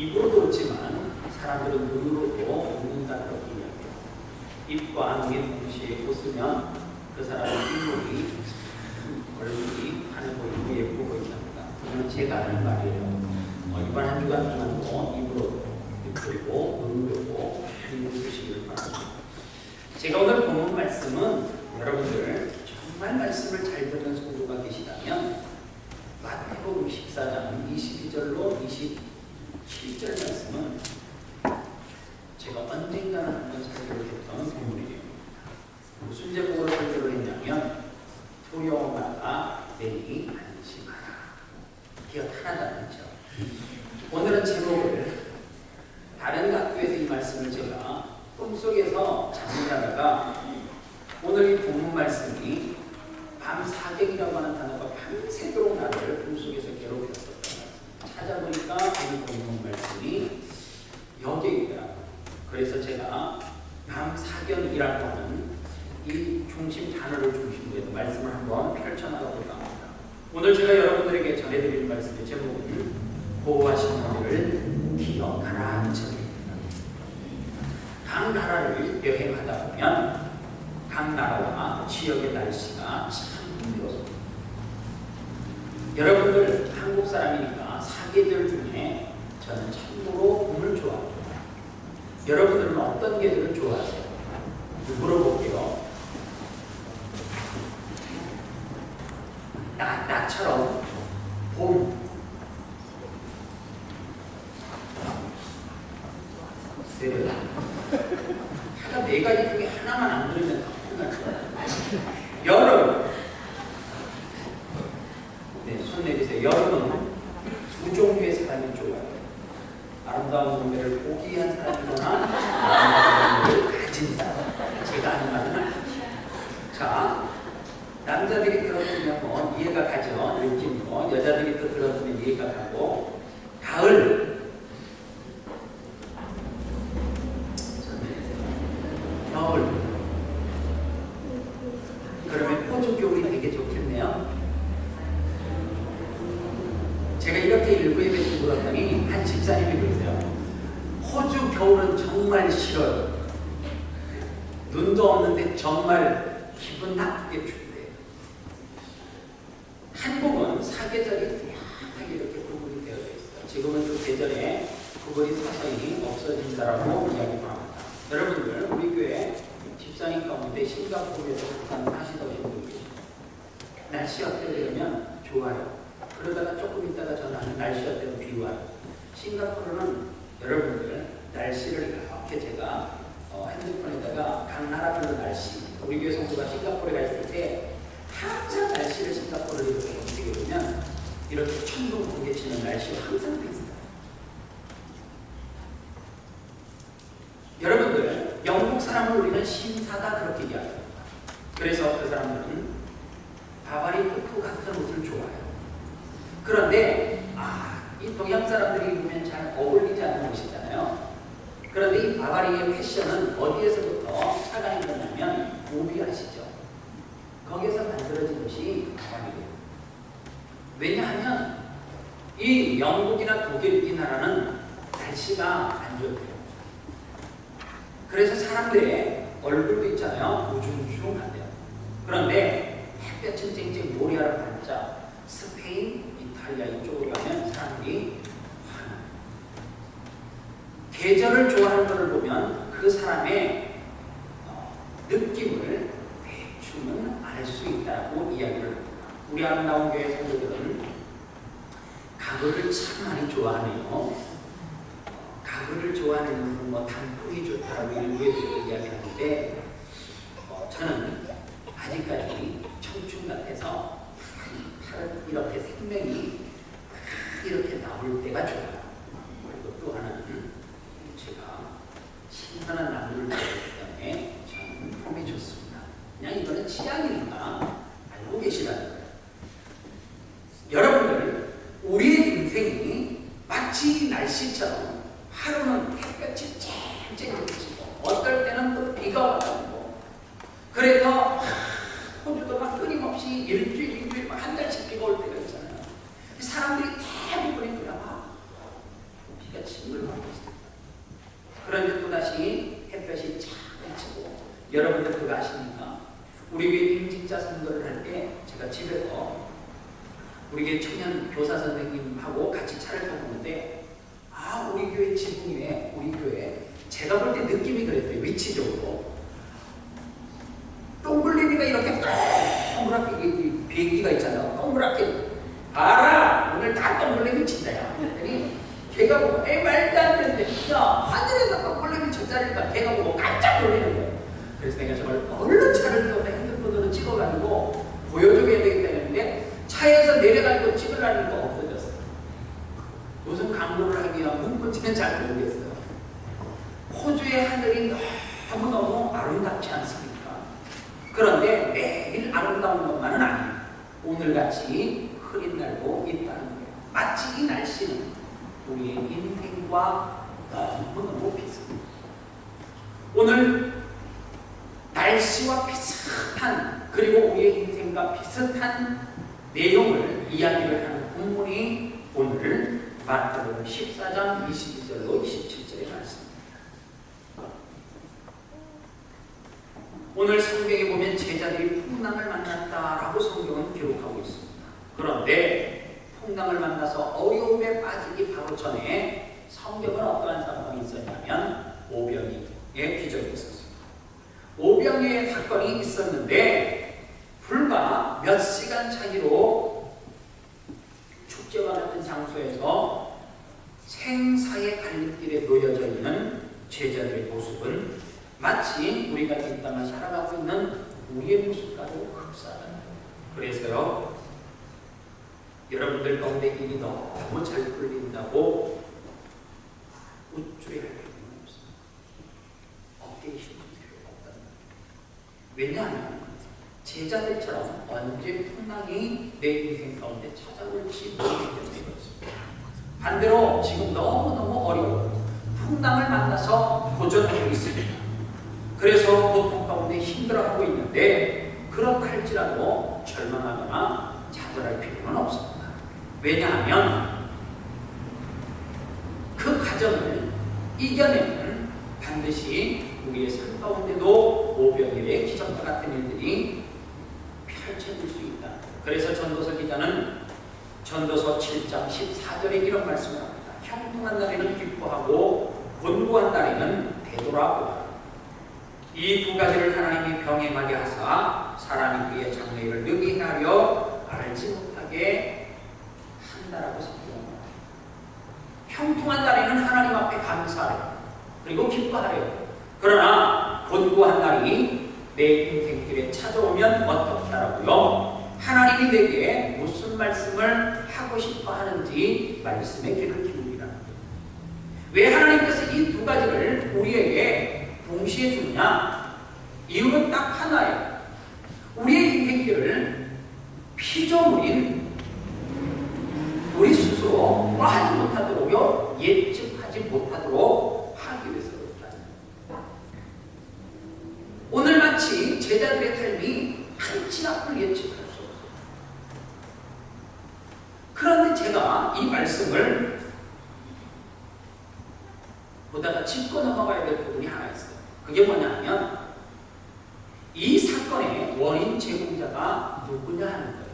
입으로도 웃지만 사람들은 눈으로도 웃는다 그렇게 이야기해요. 입과 눈이 동시에 웃으면 그 사람의 인물이 얼굴이 환해 보이고 예쁘고 보이지 합니다. 이건 제가 하는 말이에요. 이번 한 주간 동안도 입으로도 그리고 눈으로도 많이 웃으시기를 바랍니다. 제가 오늘 본문 말씀은 여러분들 정말 말씀을 잘 듣는 성도가 계시다면 마태복음 14장 22절로 27절 말씀은 제가 언젠가는 한번 살펴보겠던 본문이에요. 무슨 제목으로 설교를 했냐면 토요마다 내니 안심하라. 기억 하나도 안 했죠. 오늘은 제목을 다른 각도에서 이 말씀을 제가 꿈속에서 잠을 자다가 오늘 이 본문 말씀이 밤사경이라고 하는 단어가 밤새도록 나를 꿈속에서 괴롭혔었던 말씀. 찾아보니까 이 본문 말씀이 여기에 있더라고요. 그래서 제가 밤사경이라고 하는 이 중심 단어를 중심으로 해서 말씀을 한번 펼쳐나가볼까 합니다. 오늘 제가 여러분들에게 전해드릴 말씀의 제목은 보호하신 분들을 기억하라 는 제목입니다. 각 나라를 여행하다 보면 각 나라와 지역의 날씨가 참 힘들었습니다. 여러분들 한국 사람이니까 사계절 중에 저는 참고로 봄을 좋아합니다. 여러분들은 어떤 계절을 좋아하세요? 물어볼게요. 나처럼 봄. 하나 네 가지 중에 하나만 안 들으면 혼날 거야. 여름. 네, 손 내리세요. 여름은 두 종류의 사람이 좋아요. 아름다운 몸매를 포기한 사람이거나 아름다운 몸매를 가진 사람. 제가 하는 말은 아니죠. 자, 남자들이 들어주면 뭐 이해가 가죠. 느낌으로. 여자들이 또 들어주면 이해가 가고. 가을. 겨울. 그러면 호주 겨울이 되게 좋겠네요. 제가 이렇게 일부에 대해서 물었더니 한 집사님이 그러세요. 호주 겨울은 정말 싫어요. 눈도 없는데 정말 기분 나쁘게 춥대요. 한국은 사계절이 뚜렷하게 이렇게 구분이 되어 있어요. 지금은 그 계절에 구분이 서서히 없어진다라고 이야기합니다. 여러분들, 우리 교회 집사님 가운데 싱가포르에서 하시던 분들 계십니다. 날씨 어때요? 이러면 좋아요. 그러다가 조금 있다가 전화는 날씨 어때요? 비와요. 싱가포르는 여러분들 날씨를 이렇게 제가 핸드폰에다가 각 나라별로 날씨, 우리 교회 성도가 싱가포르에 가 있을 때 항상 날씨를 싱가포르를 이렇게 검색해 보면 이렇게 천둥 번개 치는 날씨가 항상 비슷해요. 여러분들, 영국 사람을 우리는 신사다 그렇게 이야기합니다. 그래서 그 사람들은 바바리 코트 같은 옷을 좋아해요. 그런데 이 동양 사람들이 입으면 잘 어울리지 않는 옷이잖아요. 그런데 이 바바리의 패션은 어디에서부터 차관이 되냐면 오비 아시죠? 거기에서 만들어진 옷이 바바리예요. 왜냐하면 이 영국이나 독일 이 나라는 날씨가 안 좋대요. 그래서 사람들의 얼굴도 있잖아요. 우중충한데요. 그런데 햇볕은 쨍쨍 모리아라 반짝 스페인, 이탈리아 이쪽으로 가면 사람들이 화나요. 계절을 좋아하는 것을 보면 그 사람의 느낌을 대충은 알 수 있다고 이야기를 합니다. 우리 아름다운 교회 성도들은 가을을 참 많이 좋아하네요. 가을을 좋아하는 이유는 뭐 단풍이 좋다라고 일부에 이야기하는데 저는 아직까지 청춘 같아서 이렇게 생명이 이렇게 나올 때가 좋아요. 그리고 또 하나는 제가 신선한 나무를 먹기 때문에 저는 봄이 좋습니다. 그냥 이거는 취향이니까 알고 계시라는 거예요. 여러분들, 우리의 인생이 마치 날씨처럼 하루는 햇볕이 쨍쨍 비치고 어떨 때는 또 비가 와가지고 그래서 호주도 막 끊임없이 일주일 한 달씩 비가 올 때가 있잖아요. 사람들이 대부분이 그나마 비가 침을 집에서 우리 교회 청년 교사 선생님하고 같이 차를 타고 오는데 우리 교회 지붕 위에 우리 교회 제가 볼 때 느낌이 그랬어요. 위치적으로 동글리비가 이렇게 동그랗게 비행기가 있잖아요. 동그랗게 알아 오늘 다 동글리비 친다야. 그랬더니 걔가 보고 말도 안 되는데 야 하늘에서 동글리비 쳤자니까 걔가 보고 깜짝 놀라는 거예요. 그래서 내가 정말 얼른 차를 태워서 핸드폰으로 찍어가지고 보여줘야 되겠다 했는데 차에서 내려가지고 찍으려는 거 없어졌어요. 무슨 강도를 하기 위한 문구지는 잘 모르겠어요. 호주의 하늘이 너무너무 아름답지 않습니까? 그런데 매일 아름다운 것만은 아니에요. 오늘같이 흐린 날도 있다는 거예요. 마치 이 날씨는 우리의 인생과 너무너무 비슷합니다. 오늘 날씨와 비슷한 그리고 우리의 인생과 비슷한 내용을 이야기를 하는 본문이 오늘 마태복음 14장 22절로 27절의 말씀입니다. 오늘 성경에 보면 제자들이 풍랑을 만났다라고 성경은 기록하고 있습니다. 그런데 풍랑을 만나서 어려움에 빠지기 바로 전에 성경은 어떠한 사건이 있었냐면 오병이의 기적이 있었습니다. 오병이의 사건이 있었는데 불과 몇 시간 차이로 축제와 같은 장소에서 생사의 갈림길에 놓여져 있는 제자들의 모습은 마치 우리가 이 땅을 살아가고 있는 우리의 모습과도 흡사하다. 그래서요 여러분들 가운데 일이 너무 잘 풀린다고 우쭐해야 할 필요는 없어요. 어깨에 힘을 필요가 없다는 거예요. 왜냐하면 제자들처럼 언제 풍랑이 내 인생 가운데 찾아올지 모르기 때문에 그렇습니다. 반대로 지금 너무너무 어려운 풍랑을 만나서 도전하고 있습니다. 그래서 고통 가운데 힘들어하고 있는데 그렇다 할지라도 절망하거나 좌절할 필요는 없습니다. 왜냐하면 그 과정을 이겨내면 반드시 우리의 삶 가운데도 오병이어의 기적과 같은 일들이 펼쳐질 수 있다. 그래서 전도서 기자는 전도서 7장 14절에 이런 말씀을 합니다. 형통한 날에는 기뻐하고 곤고한 날에는 되돌아보라. 이 두 가지를 하나님이 병행하게 하사 사람이 그의 장래를 능히 하려 알지 못하게 한다라고 선포합니다. 형통한 날에는 하나님 앞에 감사하래요. 그리고 기뻐하래요. 그러나 곤고한 날이 내 인생길에 찾아오면 어떻게 하라고요? 하나님이 내게 무슨 말씀을 하고 싶어 하는지 말씀에 귀를 기울이라는 거예요. 왜 하나님께서 이 두 가지를 우리에게 동시에 주느냐? 이유는 딱 하나예요. 우리의 인생길을 피조물인 우리 스스로 하지 못하도록요, 예측하지 못하도록 하기 위해서 그렇다. 오늘 마치 제자들의 삶이 한치 앞을 예측할 수 없어요. 그런데 제가 이 말씀을 보다가 짚고 넘어가야 될 부분이 하나 있어요. 그게 뭐냐 하면 이 사건의 원인 제공자가 누구냐 하는 거예요.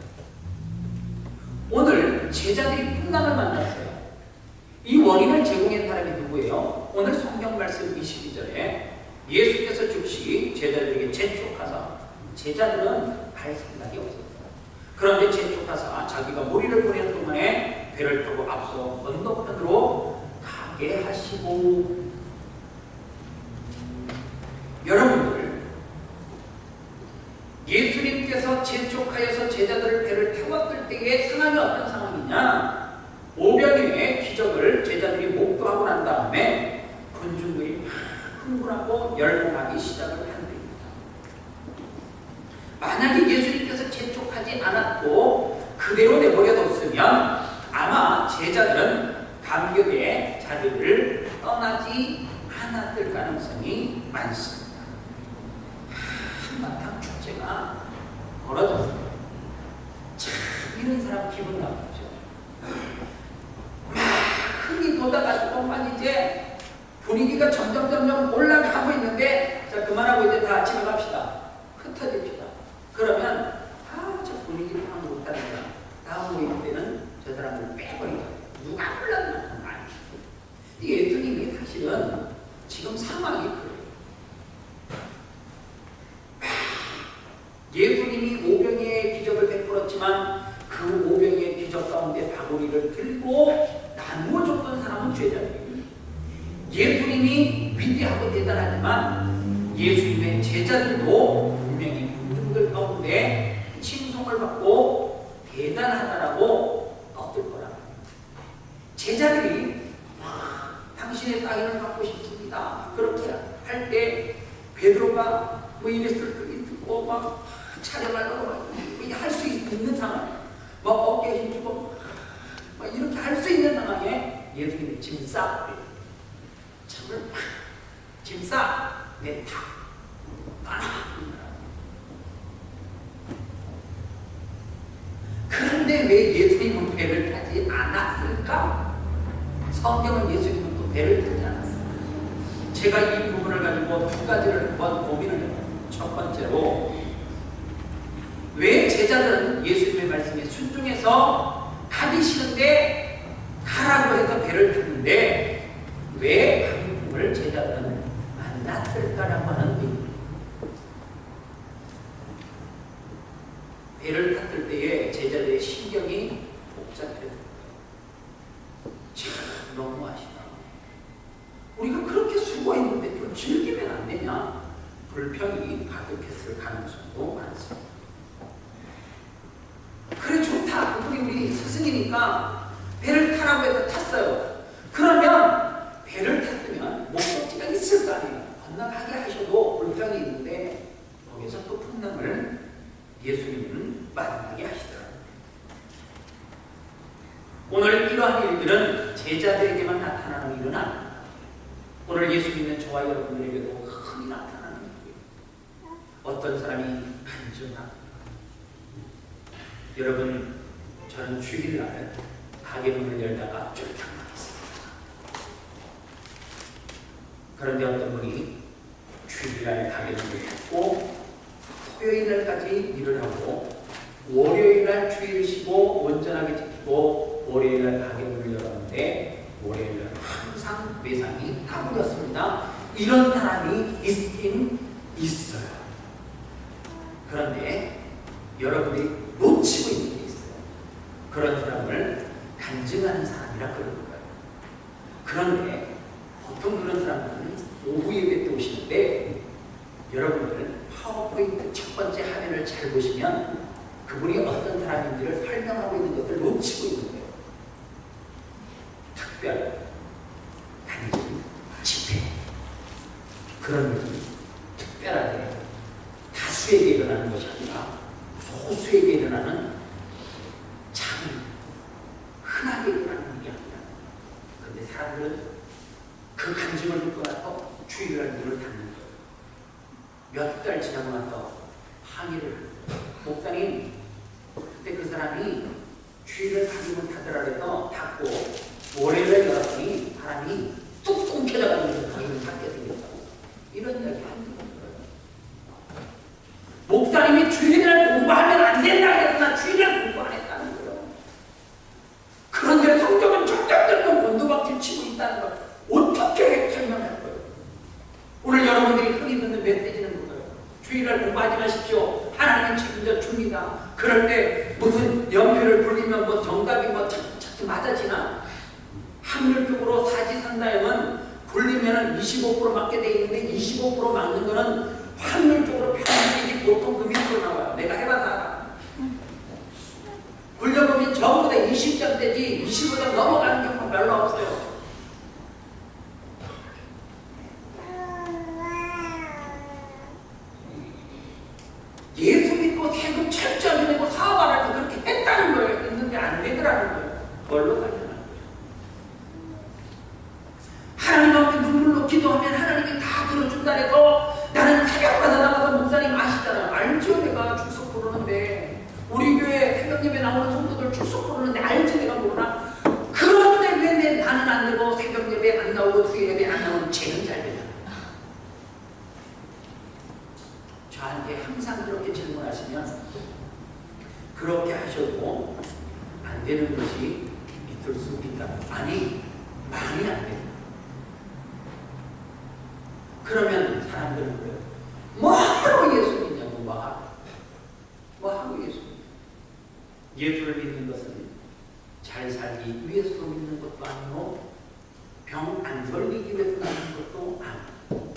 오늘 제자들이 풍랑을 만났어요. 이 원인을 제공한 사람이 누구예요? 오늘 성경 말씀 22절에 예수께서 즉시 제자들에게 재촉하사, 제자들은 갈 생각이 없었어요. 그런데 재촉하사 자기가 무리를 보내는 동안에 배를 타고 앞서 건너편으로 가게 하시고, 여러분들 예수님께서 재촉하여서 제자들을 배를 태웠을 때의 상황이 어떤 상황이냐? 오병이어의 기적을 제자들이 목도하고 난 다음에 군중들이 흥분하고 열공하기 시작을 한 겁니다. 만약에 예수님께서 재촉하지 않았고 그대로 내버려뒀으면 아마 제자들은 감격의 자리를 떠나지 않았을 가능성이 많습니다. 한바탕 축제가 벌어졌어요. 참 이런 사람 기분 나쁘죠. 막 흥이 돋아가지고 막 이제 분위기가 점점 올라가고 있는데, 자 그만하고 이제 다 집에 갑시다. 흩어집시다. 그러면 저 분위기를 한번 그 오병의 기적 가운데 바구니를 들고 나누어 줬던 사람은 제자들이에요. 예수님이 위대하고 대단하지만 예수님의 제자들도 분명히 분들 가운데 칭송을 받고 대단하다라고 떴을 거라. 제자들이 당신의 따위를 갖고 싶습니다. 그렇게 할 때 베드로가 뭐 이랬을 때 듣고 막 차려말로 할 수 있는 상황, 뭐 어깨에 힘주고 막 이렇게 할 수 있는 상황에 예수님이 짐 싸, 참을 짐 싸, 내다 떠나. 그런데 왜 예수님은 배를 타지 않았을까? 성경은 예수님은 또 배를 타지 않았어요. 제가 이 부분을 가지고 두 가지를 한번 고민을 해봐요. 첫 번째로, 왜 제자들은 예수님의 말씀에 순종해서 가기 싫은데 가라고 해서 배를 탔는데 왜 강풍을 제자들은 만났을까라고 하는 의미. 배를 탔을 때에 제자들의 신경이 복잡해요. 참 너무하시다. 우리가 그렇게 수고했는데 좀 즐기면 안 되냐? 불평이 가득했을 가능성도 많습니다. 그래 좋다. 우리 스승이니까 배를 타라고 해서 탔어요. 그러면 배를 탔으면 목적지가 있을 거 아니에요. 건너가게 하셔도 불평이 있는데 거기서 또 풍랑을 예수님은 만나게 하시더라고요. 오늘 이러한 일들은 제자들에게만 나타나는 일은 아닙니다. 오늘 예수 믿는 저와 여러분들에게도 흔히 나타나는 일이에요. 어떤 사람이 간증하고, 여러분, 저는 주일날 가게 문을 열다가 쫄딱 망했습니다. 그런데 어떤 분이 주일날 가게 문을 닫고 토요일날까지 일을 하고 월요일날 주일 쉬고 온전하게 지키고 월요일날 가게 문을 열었는데 월요일날 항상 매상이 가물었습니다. 이런 사람이 있긴 있어요. 그런데 여러분이 놓치고 있는 게 있어요. 그런 사람을 간증하는 사람이라 그러는 거예요. 그런데 보통 그런 사람들은 오후 예배 때 오시는데 여러분들 파워포인트 첫 번째 화면을 잘 보시면 그분이 어떤 사람인지를 설명하고 있는 것을 놓치고 있는 거예요. 특별 간증 집회, 그런 일이 특별하게 다수에게 일어나는 것이 아니라 소수에게 일어나는 참 흔하게 일어나는 일이 아니라, 그런데 사람들은 그 간증을 듣고 나서 주일날 문을 닫는 거예요. 몇 달 지나고 나서 항의를 하는 거예요. 목사님, 그때 그 사람이 주일을 가기만 닫으라 해서 닫고 월요일에 열었더니 바람이 뚝 끊겨져가지고 가기는 닫게 생겼다고, 이런 이야기 하는 거예요. 목사님이 주일날 공부하면 안 된다 했으나 주일날 공부 안 했다는 거예요. 그런데 성경은 적당들고 곤두박질 치고 있다는 걸 어떻게 설명할 거예요? 오늘 여러분들이 흔히 듣는 메시지는 뭐예요? 주일날 공부하지 마십시오. 하나님은 책임져 줍니다. 그럴 때 무슨 연표를 불리면 뭐 정답이 뭐 착착 맞아지나? 확률적으로 사지선다형은 불리면은 25% 맞게 돼 있는데 25% 맞는 거는 확률적으로 평균이 보통 그 밑으로 나와요. 내가 해봐서 알아. 굴려보면 전부 다 20점대지 25점 넘어가는 경우가 별로 없어요. 예수 믿고 세금 철저하게 내고 사업 안 할 때 그렇게 했다는 거예요. 했는데 안 되더라는 거예요. 뭘로 가냐? 하나님 앞에 눈물로 기도하면 하나님이 다 들어준다 해서 나는 새벽마다 나가서 목사님 아시잖아요. 알죠? 내가 축석 부르는데 우리 교회 새벽 예배 나오는 성도들 축석 부르는데 알지? 내가 모르나? 그런데 왜 나는 안 되고 새벽 예배 안 나오고 주일 예배 안 나오는 쟤는 잘 되냐? 저한테 항상 그렇게 질문하시면 그렇게 하셔도 안 되는 것이 있을 수 있다. 아니, 많이 안 돼요. 그러면 사람들은 그래요. 뭐 하러 예수 믿냐고, 뭐 하러 예수 믿냐. 예수를 믿는 것은 잘 살기 위해서 믿는 것도 아니고 병 안 걸리기 위해서 믿는 것도 아니고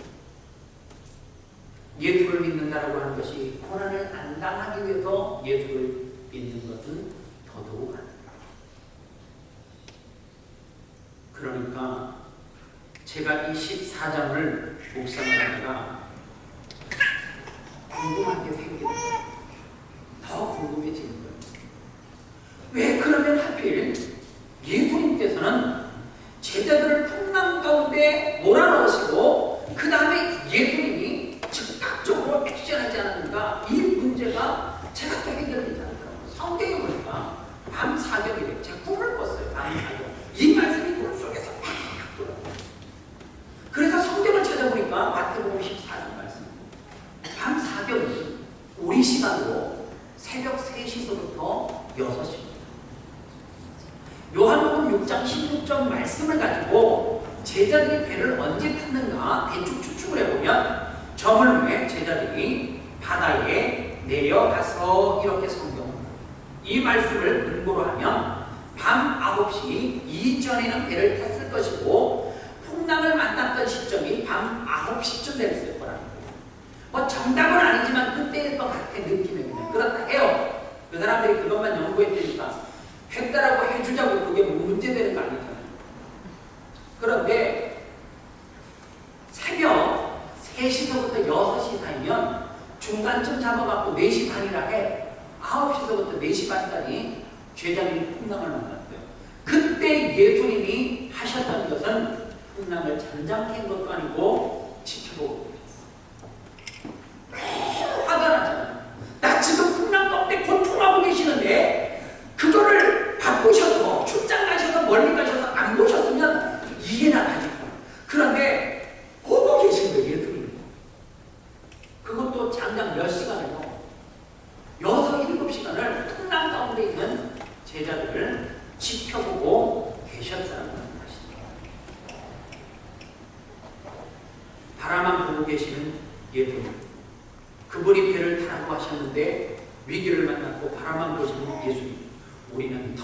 예수를 믿는다라고 하는 것이 고난을 안 당하기 위해서 예수를 믿는 것은 더더욱 아닙니다. 그러니까 제가 이 14장을 묵상을 하다가 궁금한 게 생깁니다. 더 궁금해지는 거예요. 왜 그러면 하필 예수님께서는 제자들을 풍랑 가운데 몰아넣으시고 그 다음에 예수님이 즉각적으로 액션하지 않았는가? 이 문제가 제가 또 해결되지 않더라고요. 성경에 보니까 밤 사경이래. 제가 꿈을 꿨어요. 밤 사경. 이 말씀이 꿈 속에서 막 돌아와요. 그래서 성경을 찾아보니까 마태복음 14장 말씀. 밤 사경이 우리 시간으로 새벽 3시서부터 6시입니다. 요한복음 6장 16절 말씀을 가지고 제자들이 배를 언제 탔는가 대충 추측을 해보면 저물 후에 제자들이 바다에 내려가서 이렇게 성경합니다. 이 말씀을 근거로 하면 밤 9시 이전에는 배를 탔을 것이고 풍랑을 만났던 시점이 밤 9시쯤 됐을 거라는 거예요. 뭐 정답은 아니지만 그때일 것 같은 느낌이 그냥 그렇다 해요. 그 사람들이 그것만 연구했으니까 했다라고 해주자고 그게 문제되는 거 아니잖아요. 그런데 새벽 3시서부터 6시 사이면 중간쯤 잡아갖고 4시 반이라 해. 9시서부터 4시 반까지 제자들이 풍랑을 만났어요. 그때 예수님이 하셨던 것은 풍랑을 잠잠케 한 것도 아니고 지켜보고 화가 나잖아요. 나 지금 풍랑 가운데 고통하고 계시는데 그거를 바꾸셔서 출장 가셔서 멀리 가셔서 안 보셨으면 이해나 가지고. 그런데 보고 계신 거예요. 예수님. 그것도 장장 몇 시간을요. 6, 7시간을 풍랑 가운데 있는 제자들을 지켜보고 계셨다는 말씀입니다. 바라만 보고 계시는 예수님. 그분이 배를 타라고 하셨는데 위기를 만났고 바라만 보시는 예수님. 우리는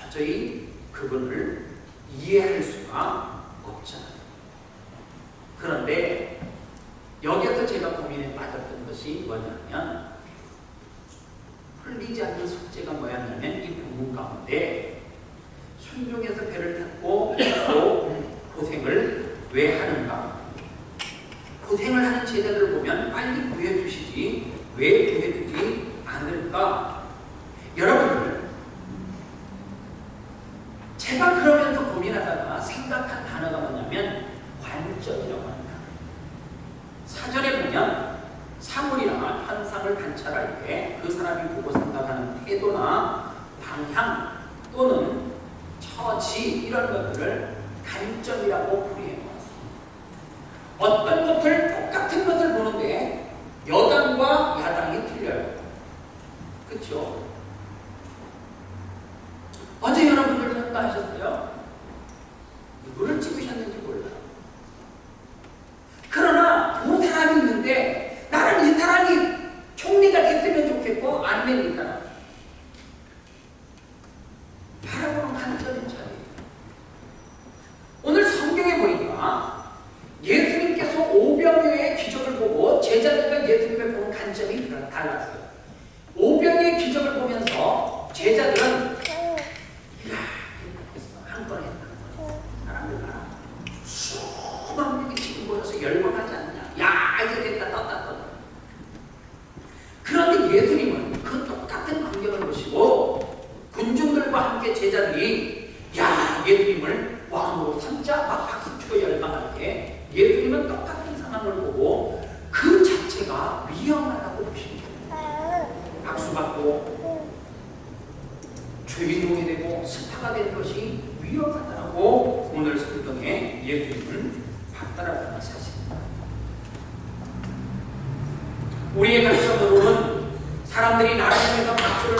도저히 그분을 이해할 수가 없잖아요. 그런데 여기에서 제가 고민에 빠졌던 것이 뭐냐면 풀리지 않는 숙제가 뭐였냐면 이 부분 가운데 순종해서 배를 탔고 또 고생을 왜 하는가? 고생을 하는 제자들을 보면 빨리 구해주시지 왜 구해주지 않을까? 여러분들 제가 그러면서 고민하다가 생각한 단어가 뭐냐면 관점이라고 합니다. 사전에 보면 사물이나 현상을 관찰할 때 그 사람이 보고 생각하는 태도나 방향 또는 처지 이런 것들을 관점이라고 풀이해봤습니다. 어떤 것을 똑같은 것을 보는데 여당과 야당이 틀려요. 그렇죠? 어제 여러분들 생각하셨어요? 누구를 찍으셨는지 몰라요. 그러나 두 사람이 있는데 나는 이 사람이 총리가 됐으면 좋겠고 아니면 이 사람 바라보는 관점이 차이에요. 오늘 성경에 보니까 예수님께서 오병이어의 기적을 보고 제자들과 예수님을 보는 관점이 달랐어요. 오병이어의 기적을 보면서 제자들은 한 건 했다. 사람들 봐라. 수많은 분이 지금 보여서 열광하지 않느냐. 야 이제 됐다 떴다. 그런데 예수님은 그 똑같은 광경을 보시고 군중들과 함께 제자들이 야 예수님을 왕으로 삼자 막 박수치고 열광할 때 예수님은 똑같은 상황을 보고 그 자체가 위험하다고 보십니다. 박수받고 주인공이 되고 스타가 되는 것이 위험하다고 오늘 성경에 예수님을 봤다라는 사실입니다. 우리의 관점으로는 사람들이 나를 통해서 박수를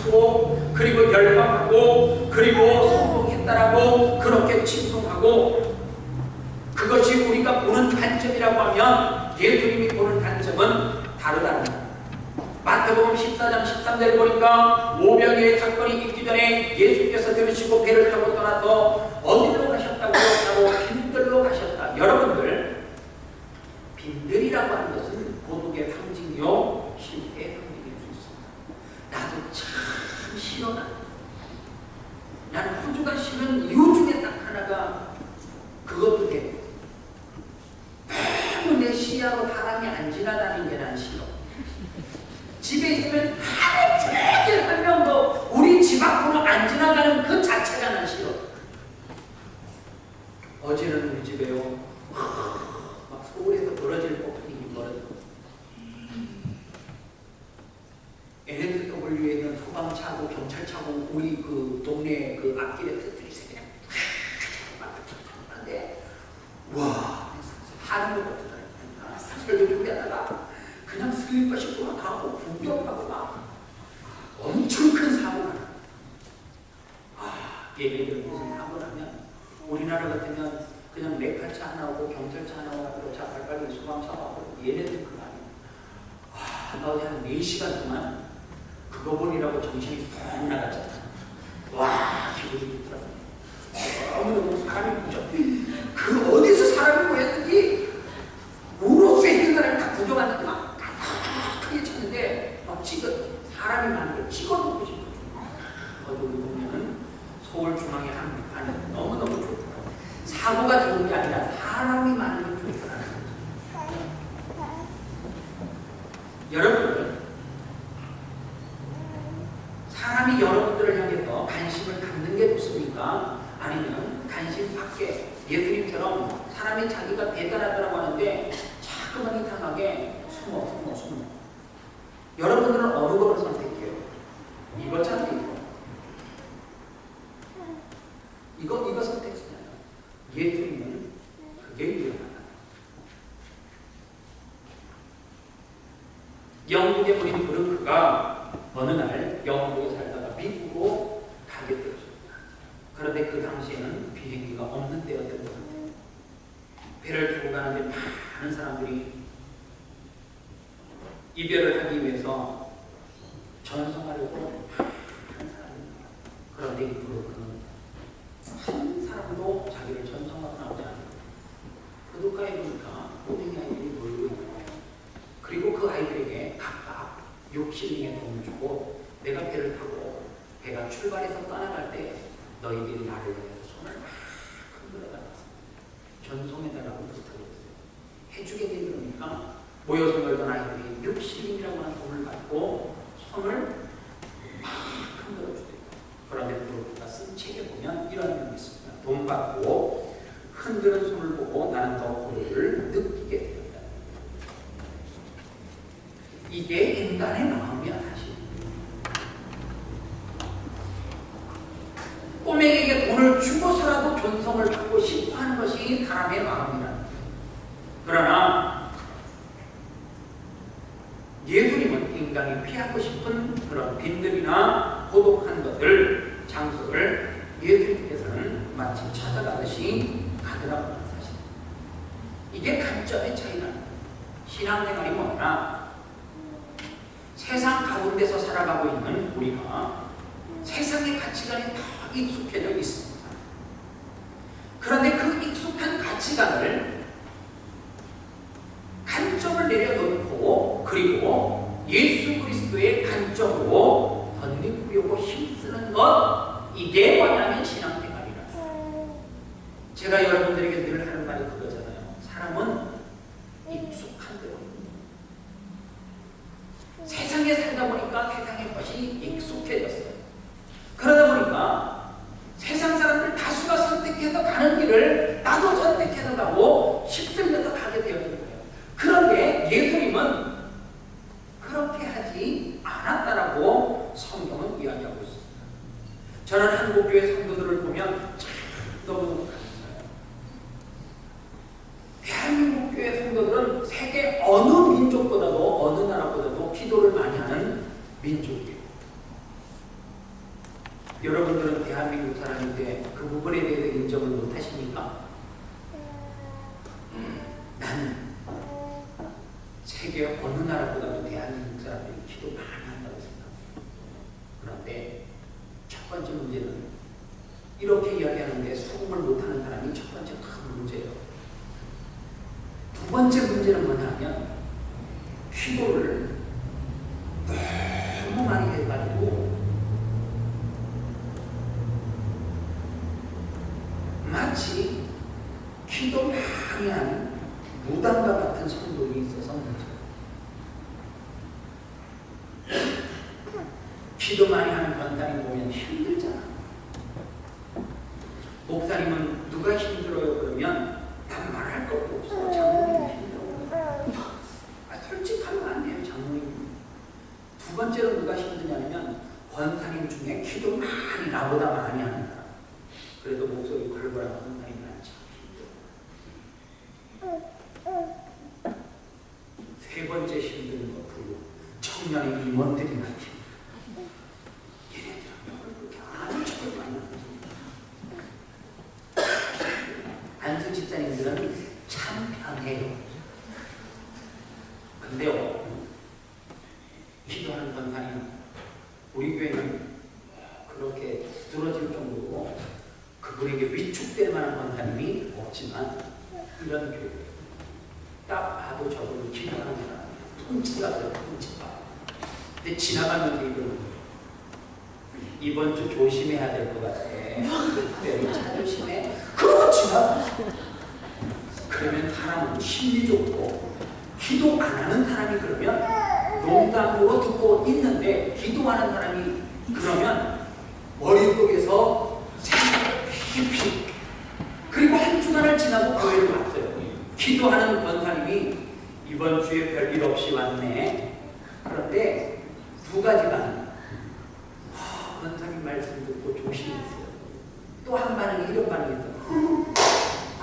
치고 그리고 열광하고 그리고 성공했다라고 그렇게 칭송하고 그것이 우리가 보는 관점이라고 하면 예수님이 보는 관점은 다르다는 거예요. 마태복음 14장 13절을 보니까 오병이의 사건이 있기 전에 예수께서 들으시고 배를 타고 떠나서 어디로 가셨다고요? 하고 빈들로 가셨다. 여러분들, 빈들이라고 하는 것은 고독의 상징이요 실패의 상징일 수 있습니다. 나도 참 싫어. 나는 호주가 싫은 이유 중에 딱 하나가 그것도 돼. 너무 내 시야로 사람이 안 지나다니는 게 난 싫어. 집에 있으면 하루 종일 한 명도 우리 집 앞으로 안 지나가는 그 자체가 난 싫어. 어제는 우리 집에요, 막 서울에서 벌어질 법한 일이 벌어졌어. NSW에 있는 소방차고 경찰차고 우리 그 동네 그 앞길에 터뜨리서 그냥 근데 와 하는 것 같더라. 설교 준비하다가 그냥 슬리퍼 신고 가고 구경하고 막 엄청 큰 사고가 나. 얘네들 무슨 사고 나면 우리나라 같으면 그냥 메카차 하나 오고 경찰차 하나 오고 자 빨리 소방차 오고 얘네들 그거 아니야. 나 어제 한 4시간 동안 그거 보느라고 정신이 쏙 나갔잖아. 와, 기분이 좋더라고. 너무너무 사람이 무죠. 그 어디서 사람이 모였는지 우로스에 있는 사람이 다 구경하는데 막 크게 쳤는데 막 사람이 많은데 찍어놓고 싶어. 어디 우리 보면은 서울 중앙에 하는 너무너무 좋더라고. 사고가 좋은 게 아니라 사람이 많은 게 좋더라고. 여러분, 사람이 여러분들을 향해서 관심을 갖는 게 좋습니까? 아니면 관심 밖에 예수님처럼 사람이 자기가 대단하다고 하는데 자꾸만 이상하게 숨어. 여러분들은 어느 거를 선택해요? 이거잖아요. 이거 선택이잖아요. 예수님은 그게 유명하다. 영국의 부인 브루크가 어느 날 영국에 살다가 미국으로 가게 되었습니다. 그런데 그 당시에는 비행기가 없는 때였던 것 같아요. 배를 타고 가는데 많은 사람들이 이별을 하기 위해서 전송하려고 하는 사람입니다. 그런데 이 브루크는 한 사람도 자기를 전송하고 나오지 않는 거예요. 부둣가에 보니까 꼬맹이 아이들이 놀고 있는 거예요. 그리고 그 아이들에게 각각 60명의 돈을 주고 내가 배를 타고 배가 출발해서 떠나갈 때 너희들이 나를 위해서 손을 막 흔들어달라 전송해달라고 부탁을 했어요. 해주게 되니까 모여서 놀던 아이들이 60명이라고 하는 돈을 받고 손을 막 흔들어주대요. 그런데 브루크가 쓴 책에 보면 이런 내용이 있습니다. 돈 받고 흔드는 손을 보고 나는 더 고요를 느끼게 되었다. 이게 인간의 마음이야. 사실 꼬맹이에게 돈을 주고서라도 존성을 받고 싶어 하는 것이 사람의 마음이라. 그러나 예수님은 인간이 피하고 싶은 그런 빈들이나 고독한 것들, 장소를 예수님께서는 마치 찾아가듯이 가더라고 하는 사실. 이게 관점의 차이다. 신앙생활이 뭐냐? 세상 가운데서 살아가고 있는 우리가 세상의 가치관에 더 익숙해져 있습니다. 그런데 그 익숙한 가치관을 관점을 내려놓고 그리고 예수 그리스도의 관점으로 덧입으려고 힘쓰는 것, 이게 뭐냐면 신앙생활이라. 제가 여러분들에게 늘 하는 말이 그거잖아요. 사람은 익숙한 대로 세상에 살다 보니까 세상의 것이 익숙해졌어요. 그러다 보니까 세상 사람들 다수가 선택해서 가는 길을 나도 선택해서 가고 힘들면서 가게 되어 있는 거예요. 그런데 예수님은 그렇게 하지 않았다라고 성경은 이야기하고 있습니다. 저는 한국교회 성도들을 보면 참 너무너무 감사해요. 대한민국 교회 성도들은 세계 어느 민족보다도 어느 나라보다도 기도를 많이 하는 민족이에요. 여러분들은 대한민국 사람인데 그 부분에 대해서 인정을 못 하십니까? 나는 세계 어느 나라보다도 대한민국 사람들이 기도 많이 번째 문제는 이렇게 이야기하는데 수긍을 못하는 사람이 첫 번째 큰 문제예요. 두 번째 문제는 뭐냐면 기도를 너무 많이 해가지고 마치 기도 많이 하는 무당과 같은 성도이 있어서 문제예요. 기도 많이 하는 권사님 보면 힘들잖아. 목사님은 누가 힘들어요? 그러면 난 말할 것도 없어. 장로님 힘들어. 솔직하면 안 돼요. 장로님. 두 번째로 누가 힘드냐면 권사님 중에 기도 많이 나보다 많이 하는 사람. 그래도 목소리 걸걸하고 권사님이 참 힘들어. 세 번째 힘든 거 부요. 청년의 임원들이 많이 힘들어. 안수 집사님들은 참 편해요. 근데요, 기도하는 권사님, 우리 교회는 그렇게 두드러질 정도로 그분에게 위축될 만한 권사님이 없지만 이런 교회, 딱 봐도 저분은 기도하는 사람, 뚱치가 돼요, 뚱치가. 근데 지나가면서 이번 주 조심해야 될 것 같아. 그때는 참 조심해. 그렇지만 그러면 사람은 심리 좋고 기도 안 하는 사람이 그러면 농담으로 듣고 있는데 기도하는 사람이 그러면 머릿속에서 생각을 깊이 그리고 한 주간을 지나고 교회를 왔어요. 기도하는 권사님이 이번 주에 별일 없이 왔네. 그런데 두 가지가 권사님 말씀 듣고 조심했어요. 또 한 반응이 이런 반응이 있어요.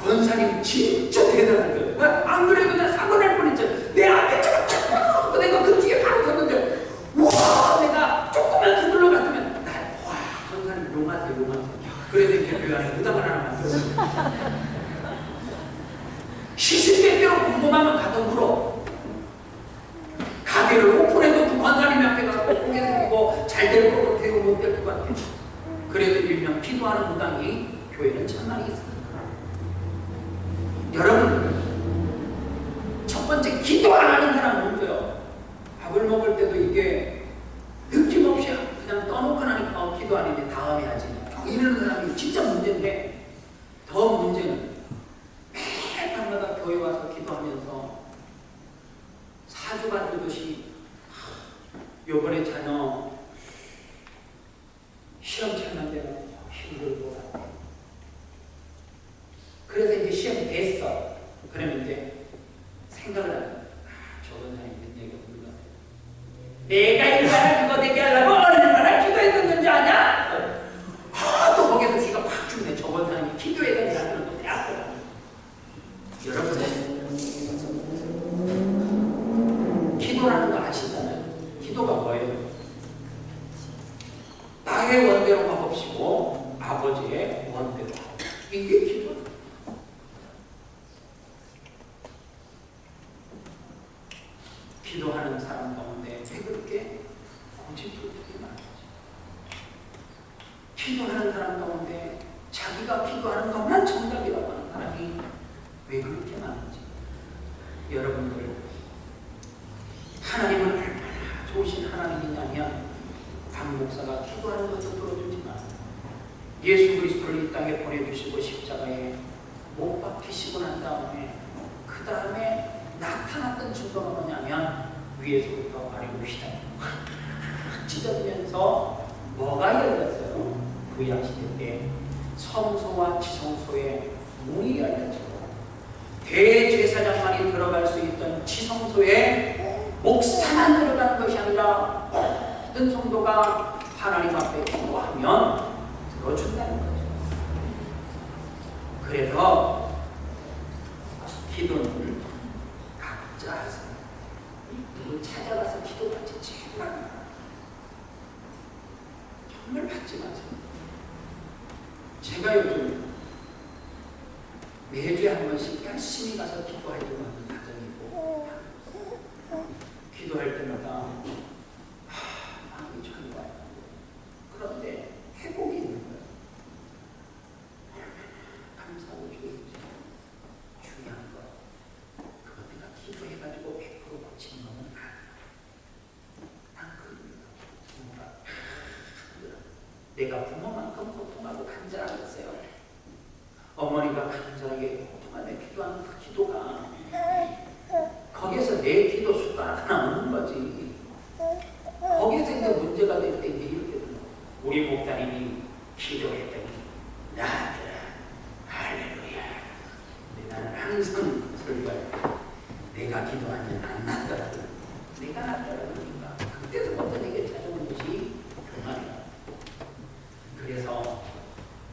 권사님 진짜 대단한 거예요. 안 그래도 나 사고 날 뻔했죠. 내 앞에 조금 내가 그 뒤에 바로 섰는데 와 내가 조금만 서둘러 갔으면 와 권사님 용하세요 용하세요. 그래서 이렇게 교회 안에 무당을 하나 만들었어요. 시시때때로 궁금하면 가서 물어. 가게를 오픈해도 그 권사님 앞에 가서 고개 숙이고 잘 될 것 같아요 못 될 것 같아요. 그래도 일명 기도하는 무당이 교회는 천만이 있습니다. 여러분 첫 번째 기도 안 하는 사람은 뭐예요? 밥을 먹을 때도 이게 느낌없이 그냥 떠놓고 나니까 기도 안 했는데 다음에 하지 이러는 사람이 진짜 문제인데 더 문제는 매일 밤마다 교회 와서 기도하면서 사주 받듯이 요번에 자녀 시험 쳤는데 힘들고 그래서 이제 시험이 됐어. 그러면 이제 생각을 하면 저번 사람이 된 얘기가 뭔가 내가 이거를 그거 되게 하려고 얼마나 기도했었는지 아냐? 또 거기서 귀가 팍 죽네. 저번 사람이 기도했는지 안 하는 거 대학교 여러분 기도라는 거 아시잖아요. 기도가 뭐예요? 나의 원대로 하옵시고 아버지의 원대로 이게 기도. 기도하는 사람 가운데 왜 그렇게 고집불통이 많은지, 기도하는 사람 가운데 자기가 기도하는 것만 정답이라고 하는 사람이 왜 그렇게 많은지. 여러분들 하나님은 얼마나 좋으신 하나님이냐면 박 목사가 기도하는 것도 들어주지만 예수 그리스도를 이 땅에 보내주시고 십자가에 못 박히시고 난 다음에 그 다음에 나타났던 증거가 뭐냐면 위에서부터 아래로 휘달리고 찢어지면서 뭐가 열렸어요? 구약시대 때 성소와 지성소에 문이 열렸죠. 대제사장만이 들어갈 수 있던 지성소에 목사만 들어가는 것이 아니라 모든 성도가 하나님 앞에 기도하면 들어준다는 거죠. 그래서 기도는 각자 하세요. 누구 찾아가서 기도받지 정말 받지 마세요. 제가 요즘 매주에 한 번씩 열심히 가서 기도하려고 하는 과정이고 기도할 때마다 마음이 좋아요. 그런데 회복이 내가 부모만큼 고통하고 간절하겠어요. 어머니가 간절하게 고통하며 기도하는 그 기도가 거기에서 내 기도 숟가락 하나 없는 거지. 거기에서 이제 문제가 될 때 이제 이렇게 되는 거예요. 우리 목사님이 기도했더니 나더라. 할렐루야. 근데 나는 항상 설교할 때 내가 기도하면 안 났더라도 내가 났더라도 그러니까 그때서부터 내게 찾아온 것이 교만이에요. 그래서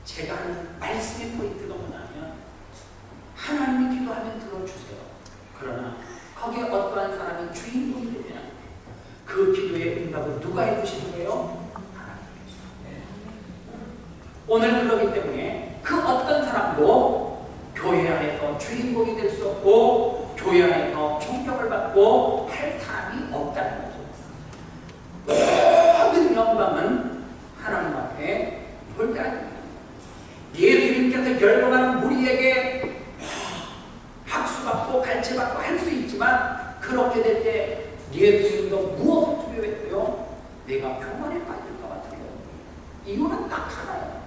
제가 하는 말씀의 포인트가 뭐냐면 하나님이 기도하면 들어주세요. 그러나 거기에 어떠한 사람이 주인공이 되면 그 기도의 응답은 누가 해주시는 거예요? 오늘 그러기 때문에 그 어떤 사람도 교회 안에서 주인공이 될 수 없고 교회 안에서 존경을 받고 할 사람이 없다는 거죠. 모든 영광은 하나님 앞에 돌게 합니다. 예수님께서 열광하는 무리에게 박수받고 갈채받고 할 수 있지만 그렇게 될 때 예수님도 무엇을 두려워했고요? 내가 교만에 빠질까 봐 두려워요. 이유는 딱 하나예요.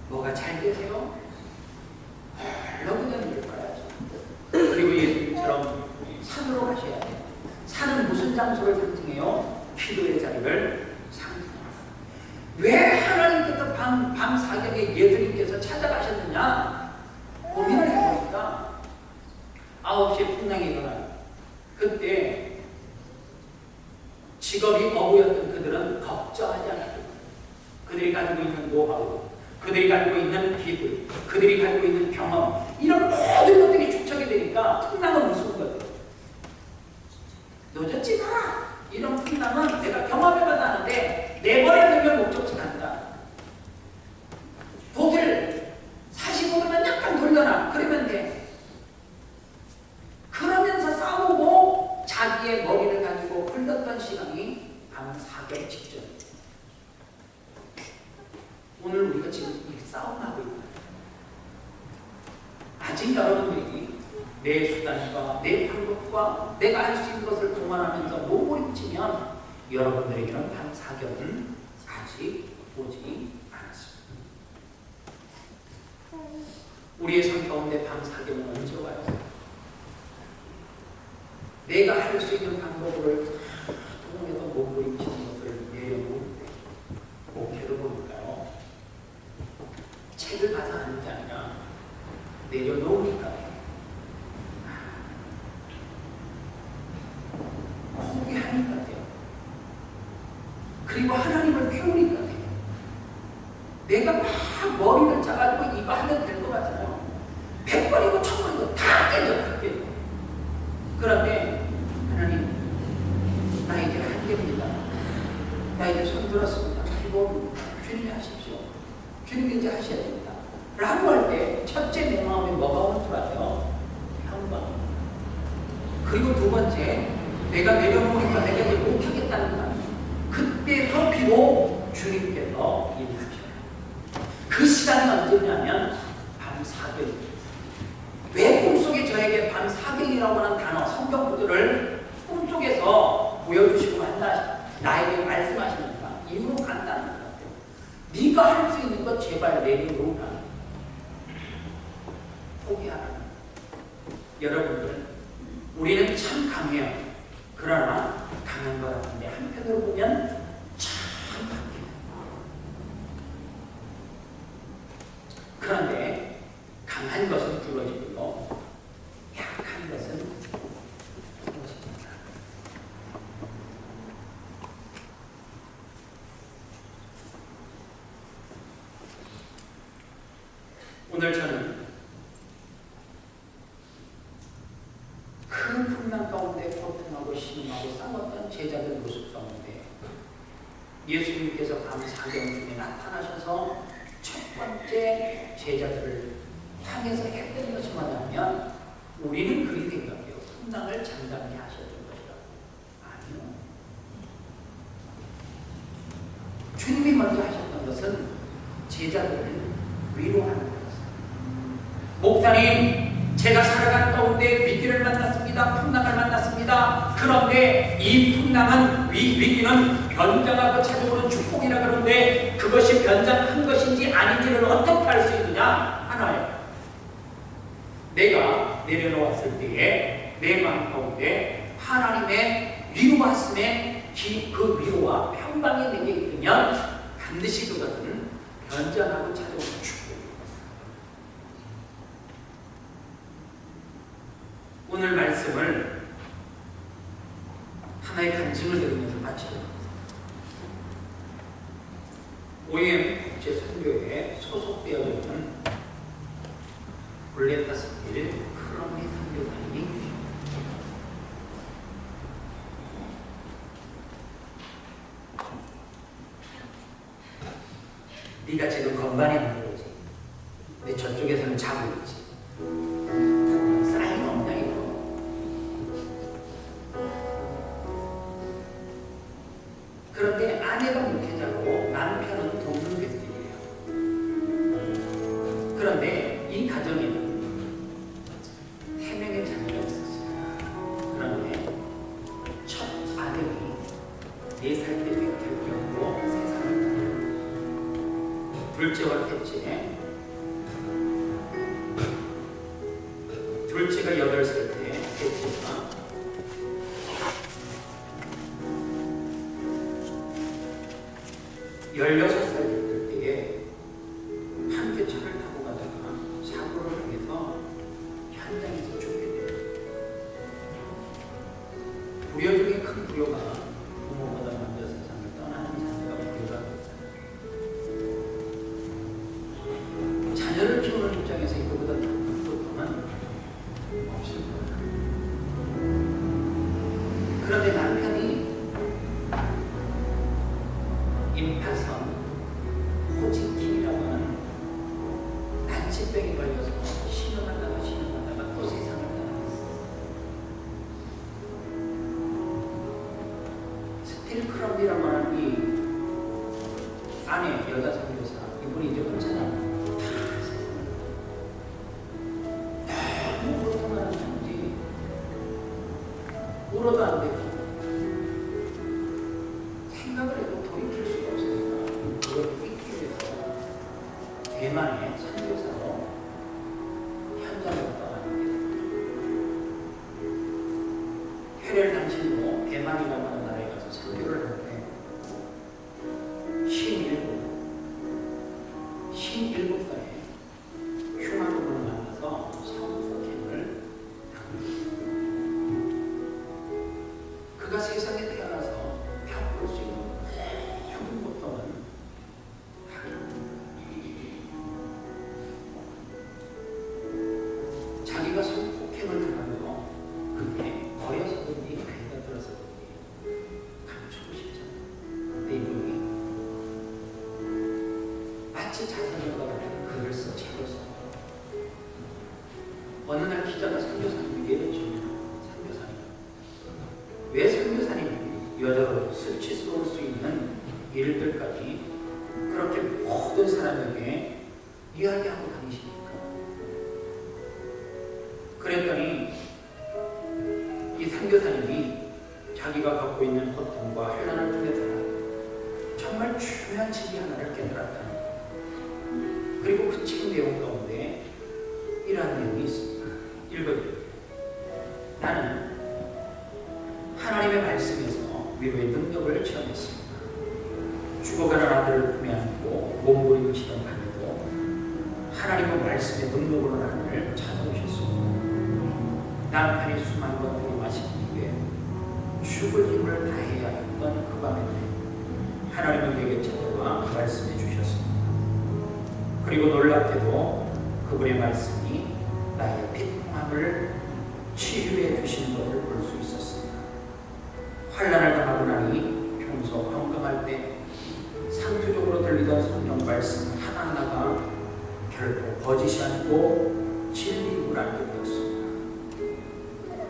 뭐가 잘 되세요? 그냥 읽어야죠. 그리고 예수님처럼 산으로 가셔야 돼요. 산은 무슨 장소를 상징해요? 기도의 자리를 상징합니다. 왜 하나님께서 밤 사경에 예수님께서 찾아가셨느냐? 고민을 해보니까 9시에 풍랑이 일어나요. 그때 직업이 어부였던 그들은 걱정하지 않았어요. 그들이 가지고 있는 노하우, 그들이 가지고 있는 기술, 그들이 가지고 있는 경험, 이런 모든 것들이 축적이 되니까 풍랑은 무서운 거예요. 놓쳤지 마라. 이런 풍랑은 내가 경험해봐서 아는데 내버려두면 목적지 간다. 돛을 45도면 약간 돌려놔. 그러면 돼. 그러면서 싸우고 자기의 머리를 가지고 흘렀던 시간이 밤 사경 직전. 오늘 우리가 지금 이 싸움하고 있다. 아직 여러분들이 내 수단과 내 방법과 내가 할 수 있는 것을 동원하면서 몸부림치면 여러분들에게는 밤 사경은 아직 오지 않았습니다. 우리의 삶 가운데 밤 사경은 언제 와요? 내가 할 수 있는 방법을 동원해서 몸부림치는 것을 내려놓는데 목회도 보니까요. 책을 봐서 하는 게 아니라 내려놓으니까 포기하니까 돼요. 그리고 하나님을 배우니까 돼요. 내가 막 머리를 짜가지고 이거 하면 될 것 같잖아요. 100번이고 1000번이고 다 깨져. 그런데 하나님, 나 이제 한계입니다. 나 이제 손 들었습니다. 이거 주님이 하십시오. 주님이 이제 하셔야 됩니다. 라고 할 때 첫째 내 마음에 뭐가 오는 줄 아세요? 평강. 그리고 두 번째, 내가 내려놓으니까 내가 이제 못하겠다는 말. 그때서 비록 주님께서 일하셔요. 그 시간이 언제냐면 밤 사경입니다. 왜 꿈속에 저에게 밤 사경이라고 하는 단어, 성경 구절을 꿈속에서 보여주시고 나에게 말씀하십니까? 이유로 간단한 것 같아요. 네가 할 수 있는 것 제발 내려놓으라. 포기하라. 여러분들, 우리는 참 강해요. 그러나 강한 것 같은데 한편으로 보면 참 강해요. 그런데 강한 것은 부러지고 약한 것은 부러집니다. 오늘 저는 큰 풍랑 가운데 고통하고 신음하고 싸웠던 제자들 모습 가운데 예수님께서 밤 사경 중에 나타나셔서 첫 번째 제자들을 향해서 했던 것이 뭐냐면 우리는 그리 생각해요. 풍랑을 잠잠히 하셨던 것이라고. 아니요. 주님이 먼저 하셨던 것은 제자들을 위로하는 것이었어요. 목사님, 제가 살아가는 가운데 위기를 만났습니다. 풍랑을 만났습니다. 그런데 이 풍랑은 위기는 변장하고 찾아오는 축복이라 그러는데 그것이 변장한 것인지 아닌지는 어떻게 알 수 있느냐? 하나예요. 내가 내려놓았을 때에 내 마음 가운데 하나님의 위로하심의 그 위로와 평강이 내게 있으면 반드시 그것은 변장하고 찾아오는 축복입니다. 오늘 말씀을 하나의 간증을 드리면서 마치도록 하겠습니다. OM 국제선교회에 소속되어 있는 블레타스길 크롬리 선교사님이 네가 지금 건반이 안 들어오지. 근데 저쪽에서는 자고 있지. 사인 없냐 이거. 그런데 아내가 목회자고 남편은 동문교사님이에요. 그런데 이 가정에는 3명의 자녀가 있었어요. 그런데 첫 아들이 4살 때 백혈병으로 세상을 떠났고 둘째와 둘째가 8살 때 셋째가 16살 됐을 때에 함께 차를 타고 가다가 사고를 당해서 현장에서 죽게 돼요. 불효 중에 큰 불효가 부모보다 먼저 세상을 떠나는 자녀가 불효라고 했잖아요. 자녀를 키우는 입장에서 이거보다 큰 고통은 없을 거예요. 그런데 남편이 임파선 호진킴이라고 하는 난치병에 걸려서 신음하다가 또 세상을 떠났어요. 스틸 크럼비라고 하는 이 아내 여자 선교사 이분이 이제 혼자나 너무 고통하는 건지 울어도 안 되고 생각을 해도 돌이킬 수가 없으니까 그걸 잊기 위해서 대만의 선교사로 현장으로 떠납니다. 해를 당신으로 대만이라고 하는 나라에 가서 선교를 하는데 17살에 흉악으로 만나서 성폭행을 당합니다. 그가 세상에 태어나서 겪을 수 있는 모든 고통은 자기가 성폭행을 당하며 그게 어려서든지 나이가 들어서든지 감추고 싶잖아요. 근데 이분이 마치 자살과 같은 글을 써 책을 써. 어느 날 기자가 선교사님에게 여쭤요. 선교사님, 왜 선교사님이 여자로 수치스러울 수 있는 일들까지 그렇게 모든 사람에게 이야기하고 다니십니까? 그랬더니 이 선교사님이 자기가 갖고 있는 고통과 환난을 통해서 정말 중요한 진리 하나를 깨달았다는 거예요. 그리고 그 책 내용 가운데 이러한 내용이 있습니다. 읽어드릴게요. 나는 하나님의 말씀에서 위로의 능력을 체험했습니다. 죽어가는 아들을 품에 안고 몸부림치던 밤에도 하나님의 말씀의 능력으로 나를 찾아오셨습니다. 남편이 수많은 것들을 마시기 위해 죽을 힘을 다해야 했던 그 밤에도 하나님은 내게 찾아와 말씀해 주셨습니다. 그리고 놀랍게도 그분의 말씀이 나의 피통함을 치유해 주시는 것을 볼 수 있었습니다. 환난을 당하고 나니 평소 건강할 때 상투적으로 들리던 성령 말씀 하나하나가 결코 거짓이 아니고 진리임을 알게 되었습니다.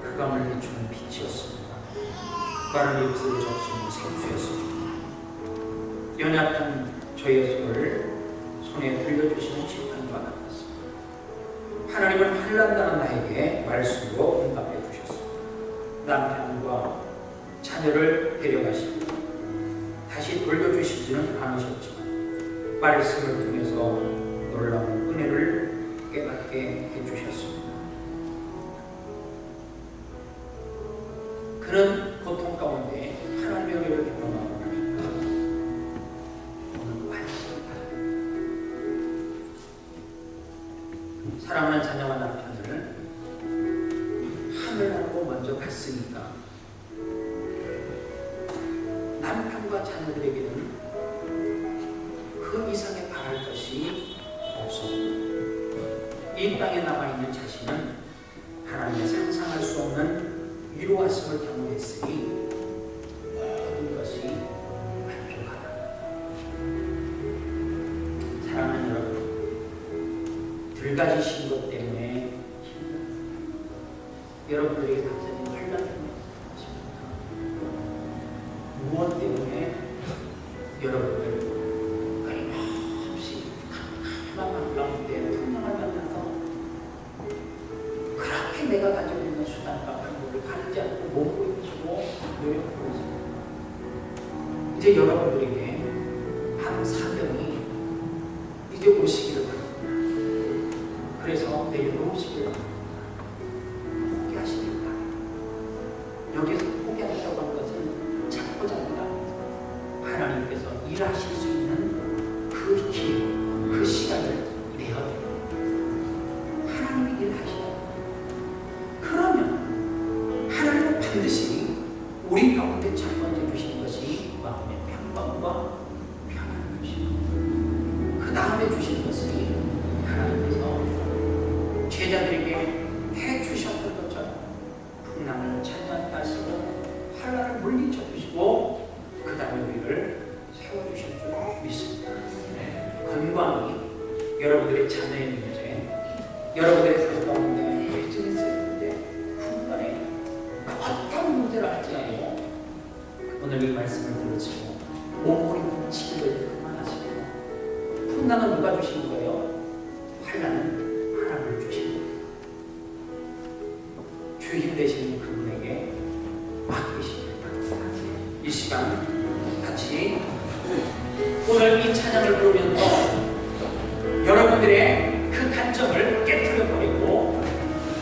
흑암을 비추는 빛이었습니다. 마른 입술을 적시는 생수였습니다. 연약한 저의 손을 손에 들려주시는 심판과 같았습니다. 하나님은 환난당한 나에게 말씀으로 응답해 주셨습니다. 남편과 자녀를 데려가시고 다시 돌려주시지는 않으셨지만 말씀을 통해서 놀라운 은혜를 깨닫게 해주셨습니다. 그는 고통 가운데 하나님의 은혜를 경험하고 나니까 오늘 완전히 사랑하는 자녀와 남편을 하늘나라로 먼저 갔으니까 남편과 자녀들에게는 그 이상의 바랄 것이 없었고 이 땅에 남아있는 자신은 하나님의 상상할 수 없는 위로하심을 경험했으니 모든 것이 만족하다. 사랑하는 여러분, 들가지신 것 때문에 힘듭니다. 여러분들에게 닥쳐진 환란 때문에 힘듭니다. 무엇 때문에 여러분들 끊임없이 하나만 가운데 풍랑을 만나서 그렇게 내가 가지고 있는 수단과 방법을 가리지 않고 몸으로 입히고 노력하고 있습니다. 이제 여러분들에게 한 사명이 이제 오시기를 바랍니다. 그래서 내려오시기를 바랍니다. 포기하시길 바랍니다. 여기서 포기하겠다고 하는 것은 잡고자 합니다. 하나님께서 일하실 수 있는 그 길, 그 시간을 내야 됩니다. 하나님이 일하시다. 그러면 하나님은 반드시 우리 가운데 첫 번째 주시는 것이 마음의 평강과 평안을 주시고 그 다음에 주시는 것이 하나님께서 제자들에게 해주셨던 것처럼 풍랑을 찬양하시고 환란을 물리쳐 주시고 그 다음에 우리를 세워주실 줄 믿습니다. 건강이 여러분들의 자녀의 문제, 여러분들의 삶 가운데 비즈니스의 문제, 훈련의 어떤 문제를 할지라도 오늘 이 말씀을 들으시고 몸부림 치기를 그만하시고 풍랑은 누가 주시는 거예요? 환란은 하나님을 주시는 거예요. 주인 되시는 그분에게 맡기시길 바랍니다. 이 시간 같이 오늘 이 찬양을 부르면서 여러분들의 그 단점을 깨뜨려 버리고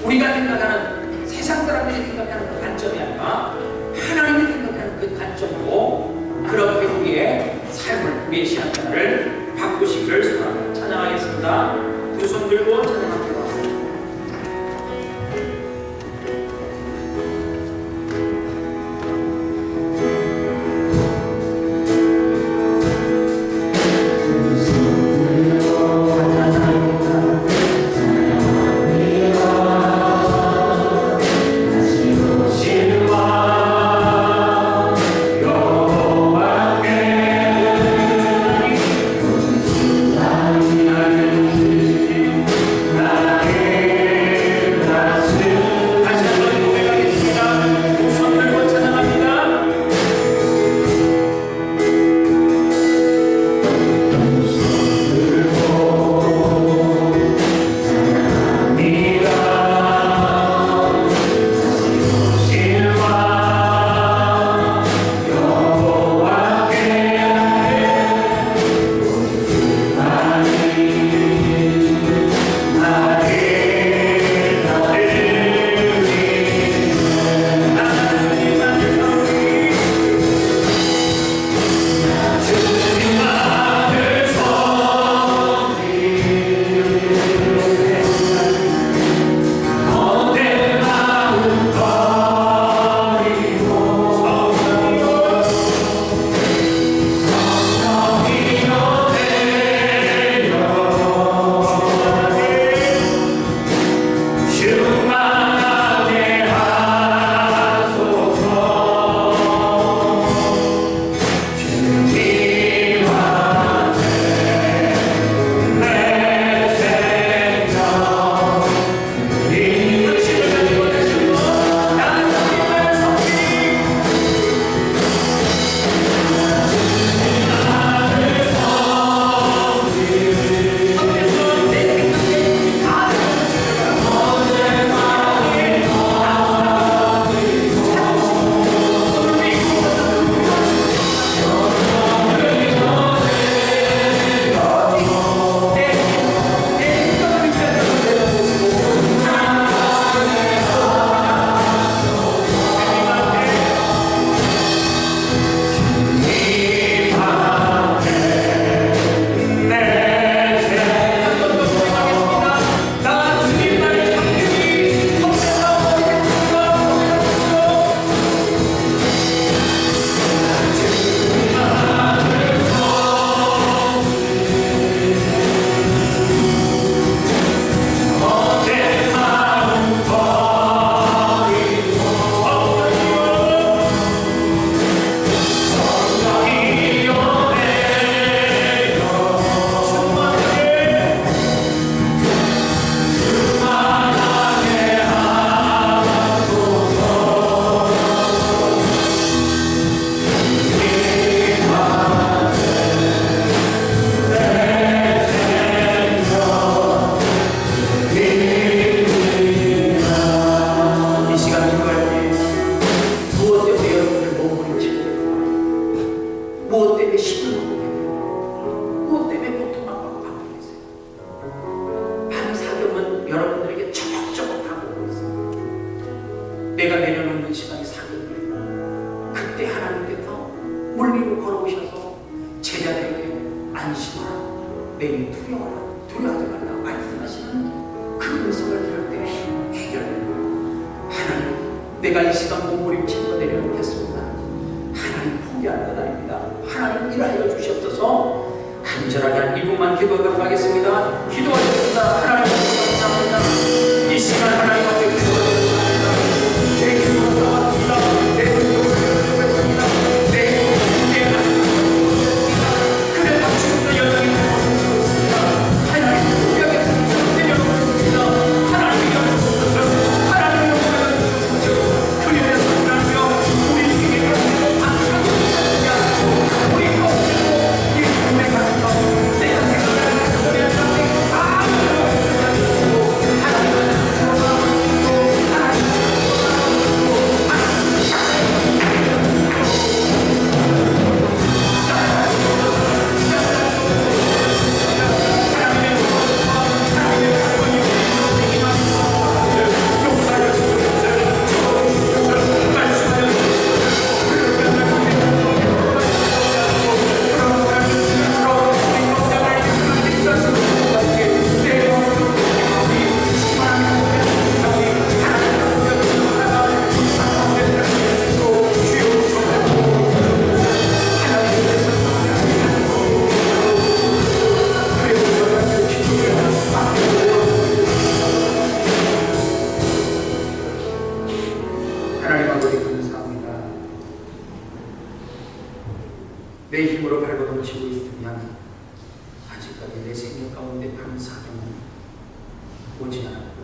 우리가 생각하는 세상 사람들이 생각하는 그 단점이 아니라 하나님이 생각하는 그 단점으로 그렇게 우리의 삶을, 우리의 신앙생활을 바꾸시기를 소원합니다. 찬양하겠습니다. 두 손 들고 찬양합니다. 여호와께 무엇 때문에 고통받고 받고 계세요? 밤사경은 여러분들에게 저벅저벅 다가오고 있습니다. 내가 내려놓는 시간이 사경이에요. 그때 하나님께서 물 위로 걸어오셔서 제자들에게 안심하라, 내게 두려워라, 두려워하지 말라 말씀하시는 그 음성을 들을 때 해결되고, 하나님 내가 이 시간 몸부림치고 내려놓겠습니다. 하나님 포기할 것 아닙니다. 하나님 일하여 주시옵소서. 간절하게 한 2분만 기도하도록 하겠습니다. 기도하겠습니다. 하나님 감사합니다. 이 시간 하나님 앞에 기도하겠습니다. 내 기도가 나왔습니다. 내 기도가 나왔습니다. 내 기도가 나왔습니다. 그래 당신도 여전히 기도하시고 있습니다. 하나님 포기하겠습니다. 내려놓겠습니다. 하나님 기도하옵소서. 하나님 기도하옵소서. 그리하여서 하나님여 우리 중에 가지고 감사합니다. 우리 가지고 이 꿈에 가지고 내가 생각하는 그들의 삶에 아무도 없어가지고 하나님은 하나님 아버지 감사합니다. 내 힘으로 발버둥치고 있으면 아직까지 내 생각 가운데 밤사경은 오지 않았고,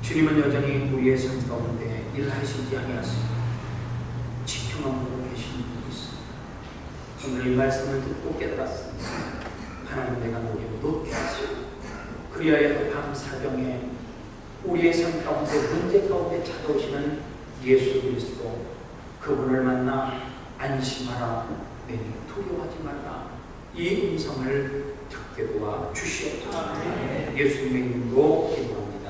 주님은 여전히 우리의 삶 가운데 일하시지 아니하시고 지켜만 계신 분이 있습니다. 오늘 이 말씀을 듣고 깨달았습니다. 하나님 내가 너를 높이 하시고 그리하여 밤사경에 우리의 삶 가운데 문제 가운데 찾아오시는 예수 그리스도, 그분을 만나 안심하라, 내게 두려워하지 말라, 이 음성을 듣게 도와 주시옵소서. 예수님의 이름으로 기도합니다.